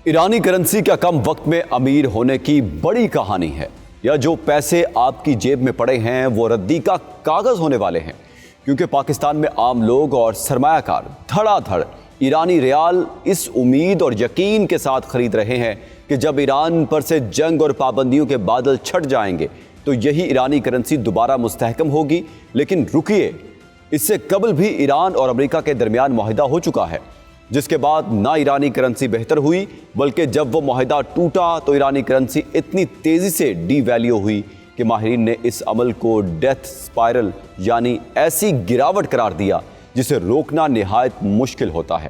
ایرانی کرنسی کا کم وقت میں امیر ہونے کی بڑی کہانی ہے، یا جو پیسے آپ کی جیب میں پڑے ہیں وہ ردی کا کاغذ ہونے والے ہیں، کیونکہ پاکستان میں عام لوگ اور سرمایہ کار دھڑا دھڑ ایرانی ریال اس امید اور یقین کے ساتھ خرید رہے ہیں کہ جب ایران پر سے جنگ اور پابندیوں کے بادل چھٹ جائیں گے تو یہی ایرانی کرنسی دوبارہ مستحکم ہوگی۔ لیکن رکیے، اس سے قبل بھی ایران اور امریکہ کے درمیان معاہدہ ہو چکا ہے، جس کے بعد نہ ایرانی کرنسی بہتر ہوئی، بلکہ جب وہ معاہدہ ٹوٹا تو ایرانی کرنسی اتنی تیزی سے ڈی ویلیو ہوئی کہ ماہرین نے اس عمل کو ڈیتھ سپائرل یعنی ایسی گراوٹ قرار دیا جسے روکنا نہایت مشکل ہوتا ہے۔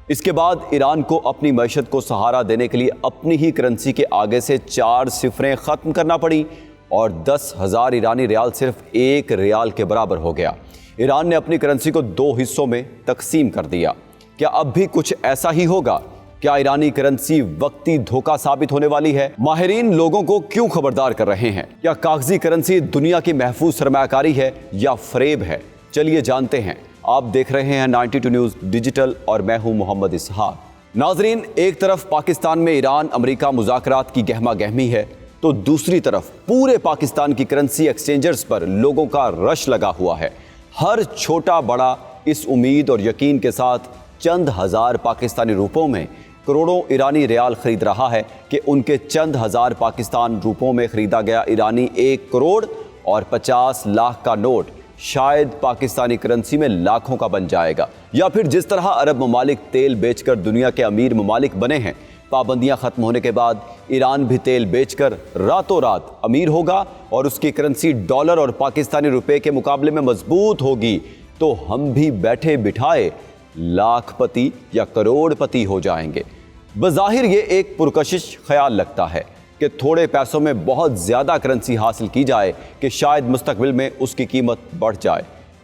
اس کے بعد ایران کو اپنی معیشت کو سہارا دینے کے لیے اپنی ہی کرنسی کے آگے سے 4 صفریں ختم کرنا پڑی اور 10,000 ایرانی ریال صرف 1 ریال کے برابر ہو گیا۔ ایران نے اپنی کرنسی کو 2 حصوں میں تقسیم کر دیا۔ کیا اب بھی کچھ ایسا ہی ہوگا؟ کیا ایرانی کرنسی وقتی دھوکہ ثابت ہونے والی ہے؟ ماہرین لوگوں کو کیوں خبردار کر رہے ہیں؟ کیا کاغذی کرنسی دنیا کی محفوظ سرمایہ کاری ہے یا فریب ہے؟ چلیے جانتے ہیں۔ آپ دیکھ رہے ہیں 92 نیوز ڈیجیٹل اور میں ہوں محمد اسحاق۔ ناظرین، ایک طرف پاکستان میں ایران امریکہ مذاکرات کی گہما گہمی ہے تو دوسری طرف پورے پاکستان کی کرنسی ایکسچینجرز پر لوگوں کا رش لگا ہوا ہے۔ ہر چھوٹا بڑا اس امید اور یقین کے ساتھ چند ہزار پاکستانی روپوں میں کروڑوں ایرانی ریال خرید رہا ہے کہ ان کے چند ہزار پاکستان روپوں میں خریدا گیا ایرانی 1 کروڑ اور 50 لاکھ کا نوٹ شاید پاکستانی کرنسی میں لاکھوں کا بن جائے گا۔ یا پھر جس طرح عرب ممالک تیل بیچ کر دنیا کے امیر ممالک بنے ہیں، پابندیاں ختم ہونے کے بعد ایران بھی تیل بیچ کر راتوں رات امیر ہوگا اور اس کی کرنسی ڈالر اور پاکستانی روپے کے مقابلے میں مضبوط ہوگی، تو ہم بھی بیٹھے بٹھائے لاکھ پتی یا کروڑ پتی ہو جائیں گے۔ بظاہر یہ ایک پرکشش خیال لگتا ہے کہ تھوڑے پیسوں میں بہت زیادہ کرنسی حاصل کی جائے کہ شاید مستقبل میں اس کی قیمت بڑھ جائے،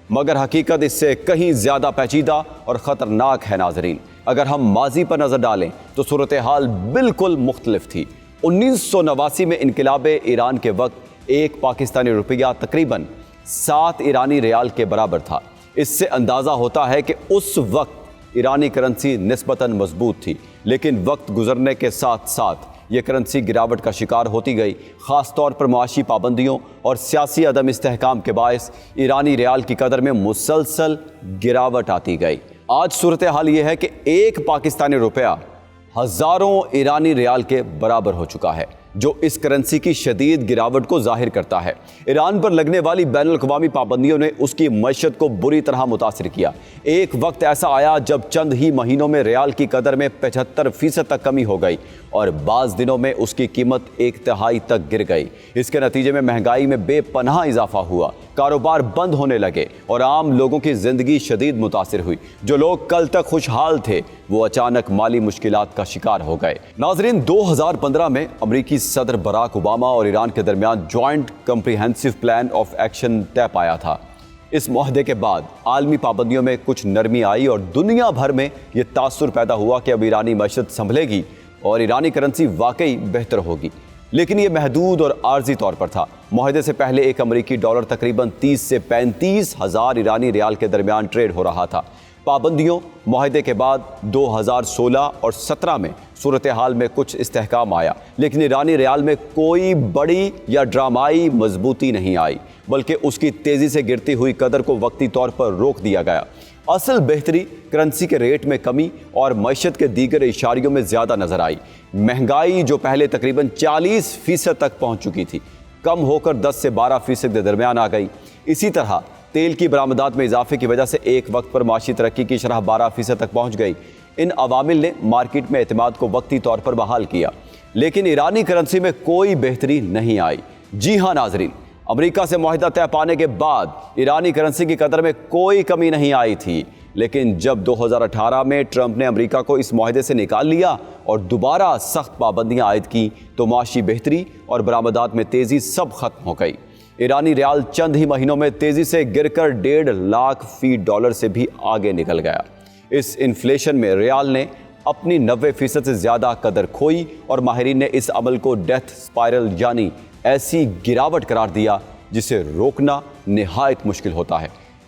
مگر حقیقت اس سے کہیں زیادہ پیچیدہ اور خطرناک ہے۔ ناظرین، اگر ہم ماضی پر نظر ڈالیں تو صورتحال بالکل مختلف تھی۔ 1989 میں انقلاب ایران کے وقت ایک پاکستانی روپیہ تقریباً 7 ایرانی ریال کے برابر تھا۔ اس سے اندازہ ہوتا ہے کہ اس وقت ایرانی کرنسی نسبتاً مضبوط تھی، لیکن وقت گزرنے کے ساتھ ساتھ یہ کرنسی گراوٹ کا شکار ہوتی گئی، خاص طور پر معاشی پابندیوں اور سیاسی عدم استحکام کے باعث ایرانی ریال کی قدر میں مسلسل گراوٹ آتی گئی۔ آج صورتحال یہ ہے کہ ایک پاکستانی روپیہ ہزاروں ایرانی ریال کے برابر ہو چکا ہے، جو اس کرنسی کی شدید گراوٹ کو ظاہر کرتا ہے۔ ایران پر لگنے والی بین الاقوامی پابندیوں نے اس کی معیشت کو بری طرح متاثر کیا۔ ایک وقت ایسا آیا جب چند ہی مہینوں میں ریال کی قدر میں 75% تک کمی ہو گئی اور بعض دنوں میں اس کی قیمت 1/3 تک گر گئی۔ اس کے نتیجے میں مہنگائی میں بے پناہ اضافہ ہوا، کاروبار بند ہونے لگے اور عام لوگوں کی زندگی شدید متاثر ہوئی۔ جو لوگ کل تک خوشحال تھے وہ اچانک مالی مشکلات کا شکار ہو گئے۔ ناظرین، 2015 میں امریکی صدر براک اوباما اور ایران کے درمیان joint comprehensive plan of action طے پایا تھا۔ اس معاہدے کے بعد عالمی پابندیوں میں کچھ نرمی آئی اور دنیا بھر میں یہ تاثر پیدا ہوا کہ اب ایرانی معیشت سنبھلے گی اور ایرانی کرنسی واقعی بہتر ہوگی، لیکن یہ محدود اور عارضی طور پر تھا۔ معاہدے سے پہلے ایک امریکی ڈالر تقریباً 30 سے 35 ہزار ایرانی ریال کے درمیان ٹریڈ ہو رہا تھا۔ پابندیوں معاہدے کے بعد 2016 اور 17 میں صورتحال میں کچھ استحکام آیا، لیکن ایرانی ریال میں کوئی بڑی یا ڈرامائی مضبوطی نہیں آئی، بلکہ اس کی تیزی سے گرتی ہوئی قدر کو وقتی طور پر روک دیا گیا۔ اصل بہتری کرنسی کے ریٹ میں کمی اور معیشت کے دیگر اشاریوں میں زیادہ نظر آئی۔ مہنگائی جو پہلے تقریباً 40% تک پہنچ چکی تھی، کم ہو کر 10 سے 12% کے درمیان آ گئی۔ اسی طرح تیل کی برآمدات میں اضافے کی وجہ سے ایک وقت پر معاشی ترقی کی شرح 12% تک پہنچ گئی۔ ان عوامل نے مارکیٹ میں اعتماد کو وقتی طور پر بحال کیا، لیکن ایرانی کرنسی میں کوئی بہتری نہیں آئی۔ جی ہاں ناظرین، امریکہ سے معاہدہ طے پانے کے بعد ایرانی کرنسی کی قدر میں کوئی کمی نہیں آئی تھی، لیکن جب 2018 میں ٹرمپ نے امریکہ کو اس معاہدے سے نکال لیا اور دوبارہ سخت پابندیاں عائد کی تو معاشی بہتری اور برآمدات میں تیزی سب ختم ہو گئی۔ ایرانی ریال چند ہی مہینوں میں تیزی سے گر کر 1.5 لاکھ فی ڈالر سے بھی آگے نکل گیا۔ اس انفلیشن میں ریال نے اپنی 90% سے زیادہ قدر کھوئی اور ماہرین نے اس عمل کو ڈیتھ سپائرل یعنی ایسی گراوٹ قرار دیا جسے روکنا نہایت مشکل ہوتا ہے۔